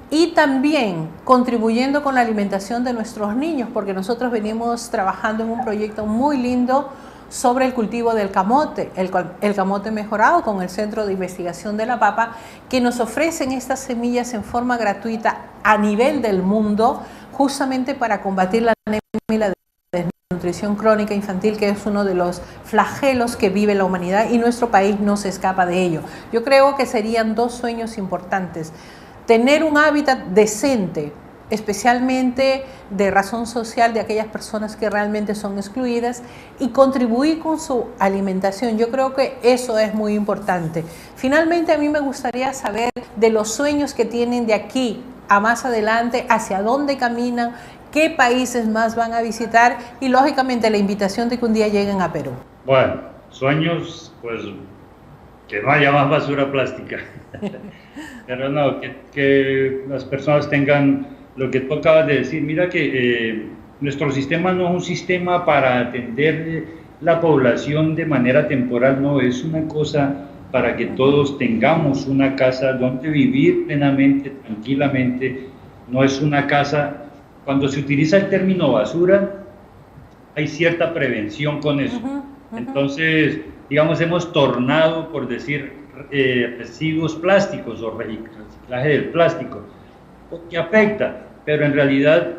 y también contribuyendo con la alimentación de nuestros niños, porque nosotros venimos trabajando en un proyecto muy lindo sobre el cultivo del camote, el camote mejorado con el Centro de Investigación de la Papa, que nos ofrecen estas semillas en forma gratuita a nivel del mundo, justamente para combatir la anemia y la desnutrición crónica infantil, que es uno de los flagelos que vive la humanidad, y nuestro país no se escapa de ello. Yo creo que serían 2 sueños importantes: tener un hábitat decente especialmente de razón social de aquellas personas que realmente son excluidas, y contribuir con su alimentación. Yo creo que eso es muy importante. Finalmente, a mí me gustaría saber de los sueños que tienen de aquí a más adelante, hacia dónde caminan, qué países más van a visitar y lógicamente la invitación de que un día lleguen a Perú. Bueno, sueños, pues que no haya más basura plástica. Pero no, que las personas tengan lo que tú acabas de decir. Mira que nuestro sistema no es un sistema para atender la población de manera temporal, no, es una cosa para que todos tengamos una casa donde vivir plenamente, tranquilamente. No es una casa, cuando se utiliza el término basura, hay cierta prevención con eso. Entonces, digamos, hemos tornado, por decir, residuos plásticos o reciclaje del plástico, que afecta, pero en realidad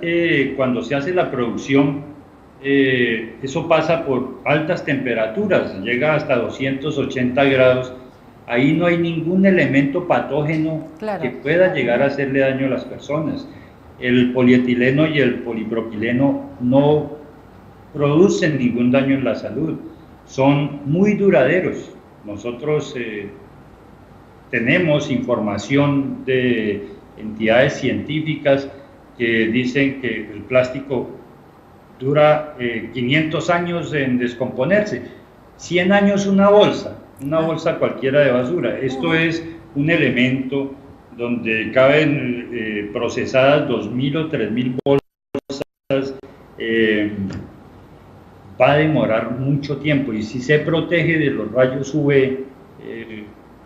cuando se hace la producción, eso pasa por altas temperaturas, llega hasta 280 grados, ahí no hay ningún elemento patógeno que pueda llegar a hacerle daño a las personas. El polietileno y el polipropileno no producen ningún daño en la salud, son muy duraderos. Nosotros tenemos información de entidades científicas que dicen que el plástico dura 500 años en descomponerse, 100 años una bolsa cualquiera de basura. Esto es un elemento donde caben procesadas 2.000 o 3.000 bolsas, va a demorar mucho tiempo, y si se protege de los rayos UV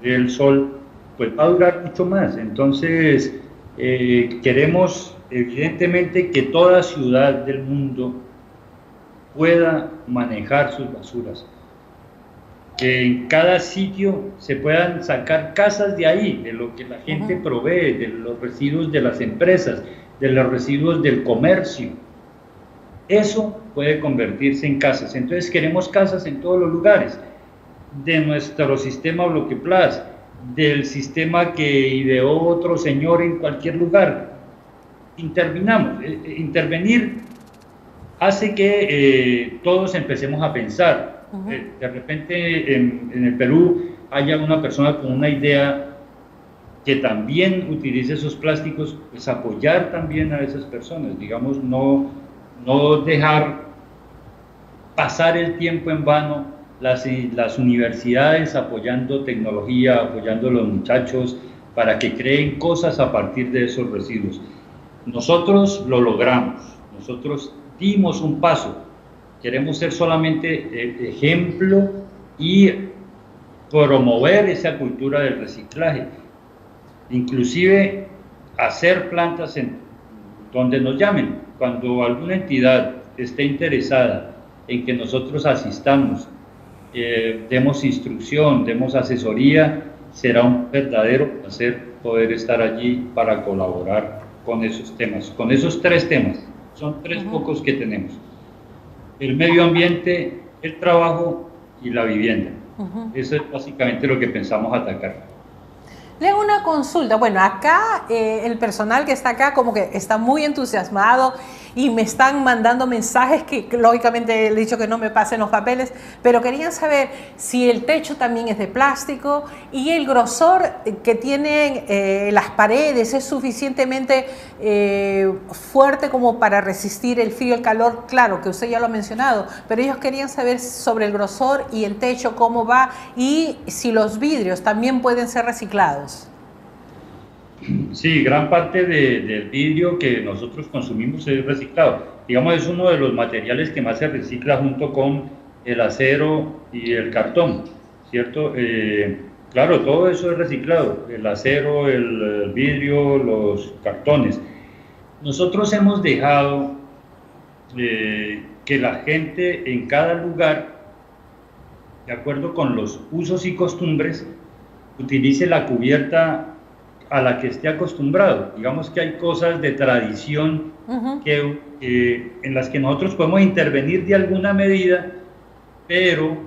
del sol, pues va a durar mucho más. Entonces queremos evidentemente que toda ciudad del mundo pueda manejar sus basuras, que en cada sitio se puedan sacar casas de ahí, de lo que la gente provee, de los residuos de las empresas, de los residuos del comercio. Eso puede convertirse en casas. Entonces queremos casas en todos los lugares, de nuestro sistema Bloqueplas, del sistema que ideó otro señor en cualquier lugar. Intervenir hace que todos empecemos a pensar. De repente en el Perú haya una persona con una idea que también utilice esos plásticos, pues apoyar también a esas personas, digamos, no dejar pasar el tiempo en vano, las universidades apoyando tecnología, apoyando a los muchachos para que creen cosas a partir de esos residuos. Nosotros lo logramos, nosotros dimos un paso, queremos ser solamente ejemplo y promover esa cultura del reciclaje, inclusive hacer plantas en donde nos llamen. Cuando alguna entidad esté interesada en que nosotros asistamos, demos instrucción, demos asesoría, será un verdadero placer poder estar allí para colaborar con esos temas, con esos 3 temas. Son 3 focos que tenemos: el medio ambiente, el trabajo y la vivienda. Eso es básicamente lo que pensamos atacar. Le hago una consulta. Bueno, acá el personal que está acá como que está muy entusiasmado y me están mandando mensajes que lógicamente he dicho que no me pasen los papeles, pero querían saber si el techo también es de plástico y el grosor que tienen las paredes es suficientemente fuerte como para resistir el frío y el calor. Claro que usted ya lo ha mencionado, pero ellos querían saber sobre el grosor y el techo, cómo va, y si los vidrios también pueden ser reciclados. Sí, gran parte del vidrio que nosotros consumimos es reciclado. Digamos, es uno de los materiales que más se recicla junto con el acero y el cartón, ¿cierto? Claro, todo eso es reciclado, el acero, el vidrio, los cartones. Nosotros hemos dejado que la gente en cada lugar, de acuerdo con los usos y costumbres, utilice la cubierta a la que esté acostumbrado. Digamos que hay cosas de tradición en las que nosotros podemos intervenir de alguna medida, pero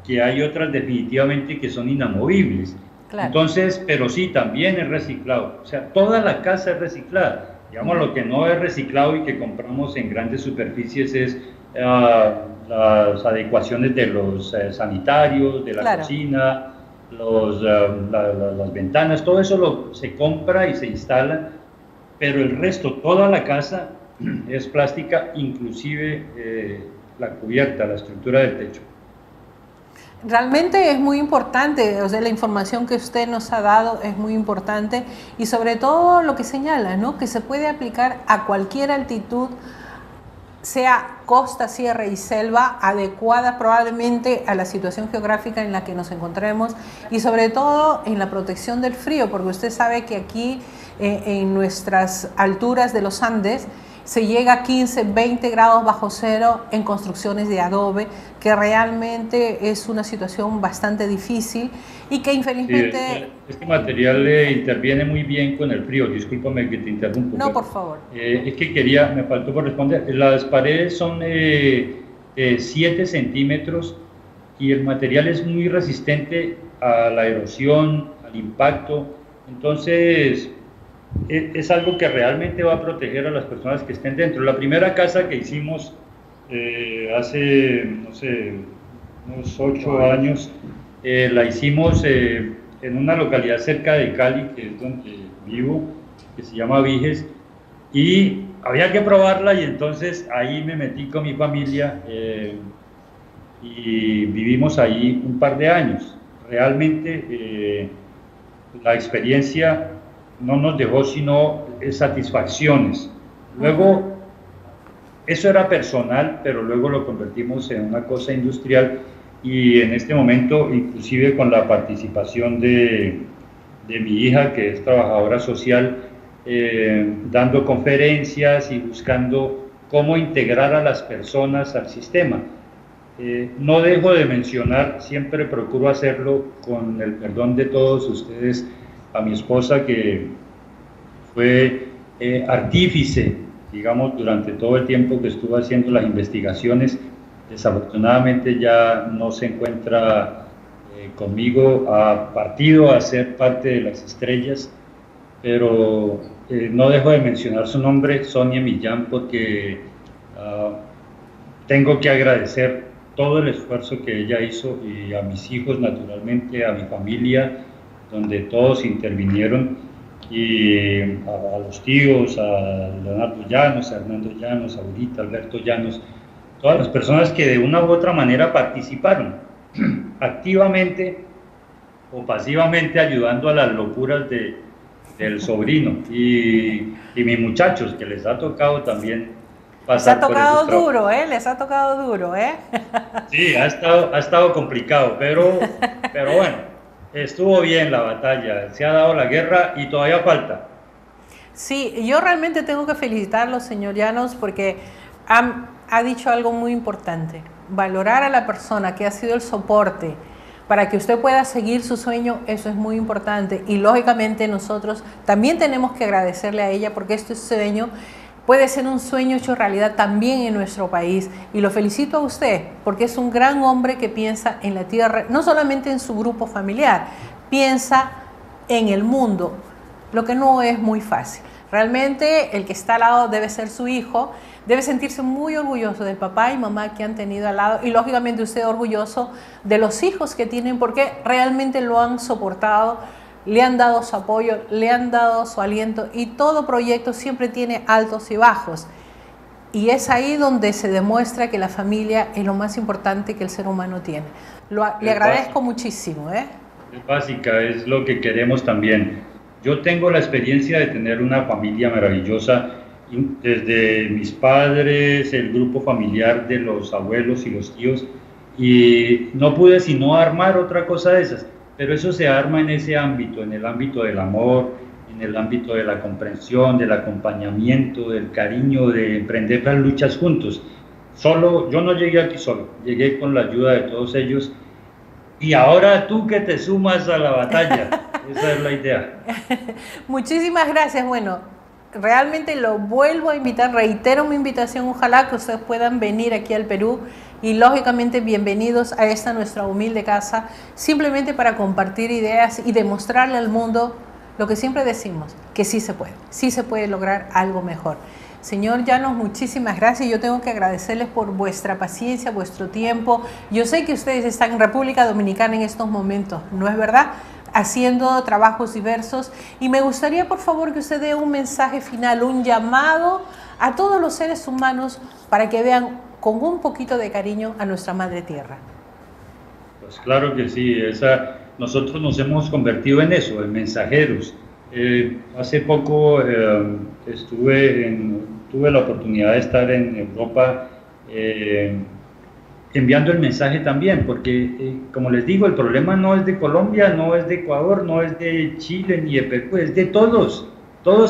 que hay otras definitivamente que son inamovibles. Claro. Entonces, pero sí, también es reciclado. O sea, toda la casa es reciclada. Digamos, lo que no es reciclado y que compramos en grandes superficies es las adecuaciones de los sanitarios, de la cocina, las ventanas, todo eso se compra y se instala, pero el resto, toda la casa es plástica, inclusive la cubierta, la estructura del techo. Realmente es muy importante, o sea, la información que usted nos ha dado es muy importante y sobre todo lo que señala, ¿no? Que se puede aplicar a cualquier altitud, sea costa, sierra y selva, adecuada probablemente a la situación geográfica en la que nos encontremos y sobre todo en la protección del frío, porque usted sabe que aquí en nuestras alturas de los Andes se llega a 15, 20 grados bajo cero en construcciones de adobe, que realmente es una situación bastante difícil y que infelizmente... Sí, este material interviene muy bien con el frío. Discúlpame que te interrumpo. No, por favor. Es que me faltó por responder. Las paredes son 7 centímetros y el material es muy resistente a la erosión, al impacto. Entonces, es algo que realmente va a proteger a las personas que estén dentro. La primera casa que hicimos hace, no sé, unos 8 años, la hicimos en una localidad cerca de Cali, que es donde vivo, que se llama Viges, y había que probarla y entonces ahí me metí con mi familia y vivimos ahí un par de años. Realmente la experiencia no nos dejó sino satisfacciones. Luego, eso era personal, pero luego lo convertimos en una cosa industrial y en este momento, inclusive con la participación de mi hija, que es trabajadora social, dando conferencias y buscando cómo integrar a las personas al sistema. No dejo de mencionar, siempre procuro hacerlo con el perdón de todos ustedes, a mi esposa, que fue artífice, digamos, durante todo el tiempo que estuvo haciendo las investigaciones. Desafortunadamente ya no se encuentra conmigo, ha partido a ser parte de las estrellas, pero no dejo de mencionar su nombre, Sonia Millán, porque tengo que agradecer todo el esfuerzo que ella hizo y a mis hijos, naturalmente, a mi familia, donde todos intervinieron, y a los tíos, a Leonardo Llanos, a Hernando Llanos, a Aurita, Alberto Llanos, todas las personas que de una u otra manera participaron activamente o pasivamente, ayudando a las locuras del sobrino y mis muchachos, que les ha tocado también pasar por esos trabajos. Les ha tocado duro, ¿eh? Sí, ha estado complicado, pero bueno. Estuvo bien la batalla, se ha dado la guerra y todavía falta. Sí, yo realmente tengo que felicitarlo, señor Llanos, porque ha dicho algo muy importante. Valorar a la persona que ha sido el soporte para que usted pueda seguir su sueño, eso es muy importante. Y lógicamente nosotros también tenemos que agradecerle a ella, porque este sueño puede ser un sueño hecho realidad también en nuestro país. Y lo felicito a usted, porque es un gran hombre que piensa en la tierra, no solamente en su grupo familiar, piensa en el mundo, lo que no es muy fácil. Realmente el que está al lado debe ser su hijo, debe sentirse muy orgulloso del papá y mamá que han tenido al lado, y lógicamente usted orgulloso de los hijos que tienen, porque realmente lo han soportado, le han dado su apoyo, le han dado su aliento, y todo proyecto siempre tiene altos y bajos. Y es ahí donde se demuestra que la familia es lo más importante que el ser humano tiene. Le agradezco muchísimo. Es básica, es lo que queremos también. Yo tengo la experiencia de tener una familia maravillosa, desde mis padres, el grupo familiar de los abuelos y los tíos, y no pude sino armar otra cosa de esas. Pero eso se arma en ese ámbito, en el ámbito del amor, en el ámbito de la comprensión, del acompañamiento, del cariño, de emprender las luchas juntos. Yo no llegué aquí solo, llegué con la ayuda de todos ellos. Y ahora tú que te sumas a la batalla, esa es la idea. Muchísimas gracias. Bueno, realmente lo vuelvo a invitar, reitero mi invitación, ojalá que ustedes puedan venir aquí al Perú. Y lógicamente bienvenidos a esta nuestra humilde casa, simplemente para compartir ideas y demostrarle al mundo lo que siempre decimos, que sí se puede lograr algo mejor. Señor Llanos, muchísimas gracias. Yo tengo que agradecerles por vuestra paciencia, vuestro tiempo. Yo sé que ustedes están en República Dominicana en estos momentos, ¿no es verdad?, haciendo trabajos diversos. Y me gustaría, por favor, que usted dé un mensaje final, un llamado a todos los seres humanos para que vean con un poquito de cariño a nuestra Madre Tierra. Pues claro que sí, nosotros nos hemos convertido en eso, en mensajeros. Hace poco tuve la oportunidad de estar en Europa enviando el mensaje también, porque como les digo, el problema no es de Colombia, no es de Ecuador, no es de Chile ni de Perú, es de todos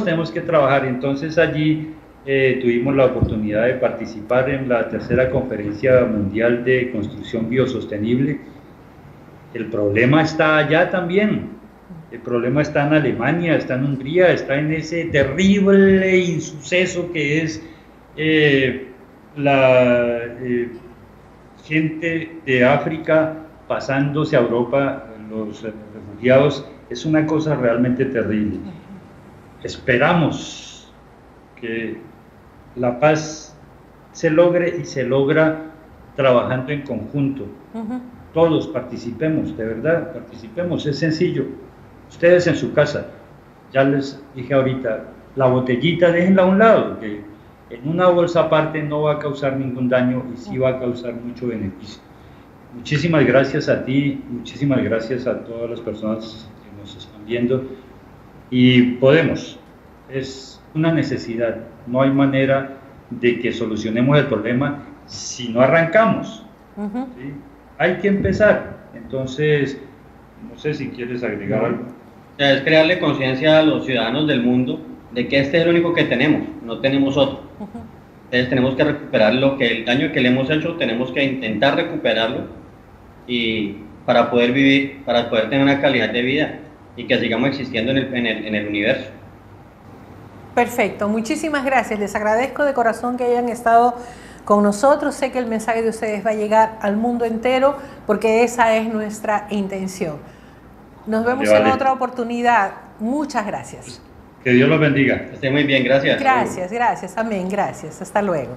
tenemos que trabajar. Entonces allí tuvimos la oportunidad de participar en la tercera conferencia mundial de construcción biosostenible. El problema está allá también. El problema está en Alemania, está en Hungría, está en ese terrible insuceso que es la gente de África pasándose a Europa, los refugiados. Es una cosa realmente terrible. Esperamos que la paz se logre y se logra trabajando en conjunto. Todos participemos, de verdad, participemos, es sencillo. Ustedes en su casa, ya les dije ahorita, la botellita déjenla a un lado, que en una bolsa aparte no va a causar ningún daño y sí va a causar mucho beneficio. Muchísimas gracias a ti, muchísimas gracias a todas las personas que nos están viendo. Y podemos, es una necesidad, no hay manera de que solucionemos el problema si no arrancamos. ¿Sí? Hay que empezar. Entonces, no sé si quieres agregar algo. Es crearle conciencia a los ciudadanos del mundo de que este es el único que tenemos, no tenemos otro. Entonces tenemos que recuperar el daño que le hemos hecho, tenemos que intentar recuperarlo y para poder vivir, para poder tener una calidad de vida y que sigamos existiendo en el universo. Perfecto, muchísimas gracias. Les agradezco de corazón que hayan estado con nosotros. Sé que el mensaje de ustedes va a llegar al mundo entero porque esa es nuestra intención. Nos vemos en otra oportunidad. Muchas gracias. Que Dios los bendiga. Que esté muy bien, gracias. Gracias, amén, gracias. Hasta luego.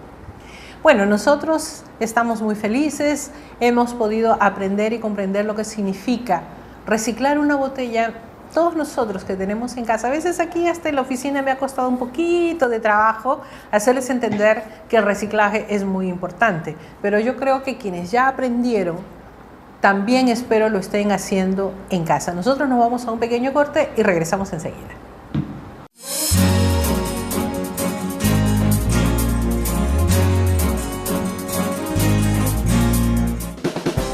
Bueno, nosotros estamos muy felices. Hemos podido aprender y comprender lo que significa reciclar una botella. Todos nosotros que tenemos en casa, a veces aquí hasta en la oficina me ha costado un poquito de trabajo hacerles entender que el reciclaje es muy importante, pero yo creo que quienes ya aprendieron, también espero lo estén haciendo en casa. Nosotros nos vamos a un pequeño corte y regresamos enseguida.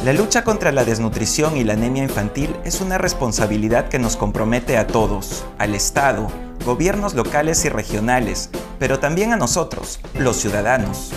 La lucha contra la desnutrición y la anemia infantil es una responsabilidad que nos compromete a todos, al Estado, gobiernos locales y regionales, pero también a nosotros, los ciudadanos.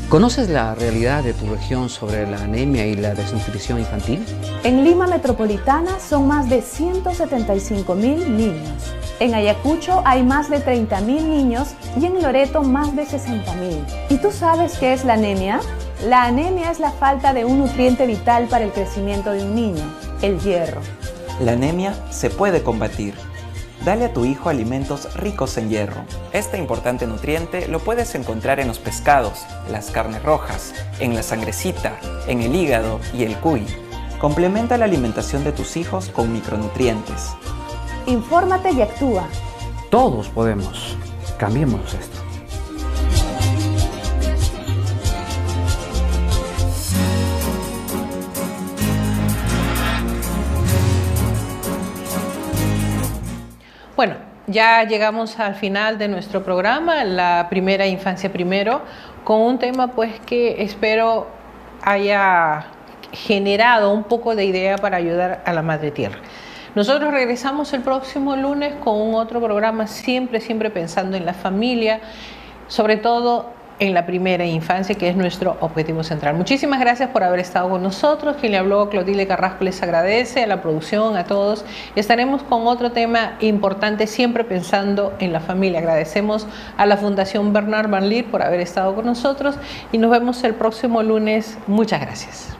¿Conoces la realidad de tu región sobre la anemia y la desnutrición infantil? En Lima Metropolitana son más de 175.000 niños. En Ayacucho hay más de 30.000 niños y en Loreto más de 60.000. ¿Y tú sabes qué es la anemia? La anemia es la falta de un nutriente vital para el crecimiento de un niño, el hierro. La anemia se puede combatir. Dale a tu hijo alimentos ricos en hierro. Este importante nutriente lo puedes encontrar en los pescados, las carnes rojas, en la sangrecita, en el hígado y el cuy. Complementa la alimentación de tus hijos con micronutrientes. Infórmate y actúa. Todos podemos. Cambiemos esto. Bueno, ya llegamos al final de nuestro programa, la primera infancia primero, con un tema pues que espero haya generado un poco de idea para ayudar a la Madre Tierra. Nosotros regresamos el próximo lunes con un otro programa, siempre pensando en la familia, sobre todo en la primera infancia, que es nuestro objetivo central. Muchísimas gracias por haber estado con nosotros. Quien le habló, Clotilde Carrasco, les agradece, a la producción, a todos. Estaremos con otro tema importante, siempre pensando en la familia. Agradecemos a la Fundación Bernard Van Leer por haber estado con nosotros y nos vemos el próximo lunes. Muchas gracias.